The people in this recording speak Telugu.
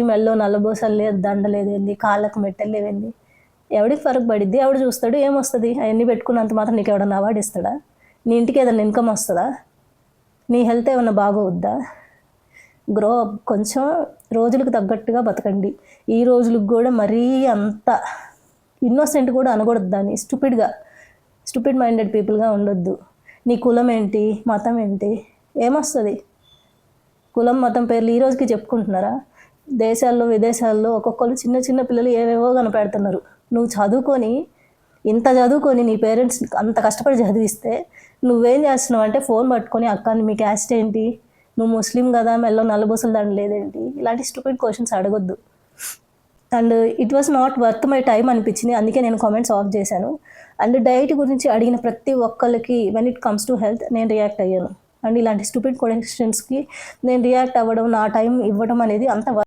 మెల్లో నల్లబోసలు లేదు, దండ లేదేంది, కాళ్ళకు మెట్టెలు లేవేంది, ఎవడికి ఫరక్ పడిద్ది? ఎవడు చూస్తాడు? ఏమొస్తుంది? అవన్నీ పెట్టుకున్నంత మాత్రం నీకు ఎవడన్నా అవార్డు ఇస్తాడా? నీ ఇంటికి ఏదైనా ఇన్కమ్ వస్తుందా? నీ హెల్త్ ఏమన్నా బాగోవద్దా? గ్రో అప్, కొంచెం రోజులకు తగ్గట్టుగా బతకండి. ఈ రోజులకు కూడా మరీ అంత ఇన్నోసెంట్ కూడా అనకూడదు దాన్ని. స్టూపిడ్ మైండెడ్ పీపుల్గా ఉండొద్దు. నీ కులం ఏంటి, మతం ఏంటి, ఏమొస్తుంది? కులం మతం పేర్లు ఈ రోజుకి చెప్పుకుంటున్నారా? దేశాల్లో విదేశాల్లో ఒక్కొక్కరు చిన్న చిన్న పిల్లలు ఏవేవో కనిపెడుతున్నారు. నువ్వు ఇంత చదువుకొని నీ పేరెంట్స్ అంత కష్టపడి చదివిస్తే నువ్వేం చేస్తున్నావు అంటే ఫోన్ పట్టుకొని అక్క మీ క్యాస్ట్ ఏంటి, నువ్వు ముస్లిం కదా, మెల్లో నల్లబూసలు దండ లేదేంటి, ఇలాంటి స్టూపిడ్ క్వశ్చన్స్ అడగొద్దు. And it was not worth my time అనిపించింది, అందుకే నేను కామెంట్స్ ఆఫ్ చేశాను. అండ్ డైట్ గురించి అడిగిన ప్రతి ఒక్కరికి when it comes to health నేను రియాక్ట్ అయ్యాను. అండ్ ఇలాంటి స్టూపిడ్ క్వశ్చన్స్కి నేను రియాక్ట్ అవ్వడం, నా టైం ఇవ్వడం అనేది అంత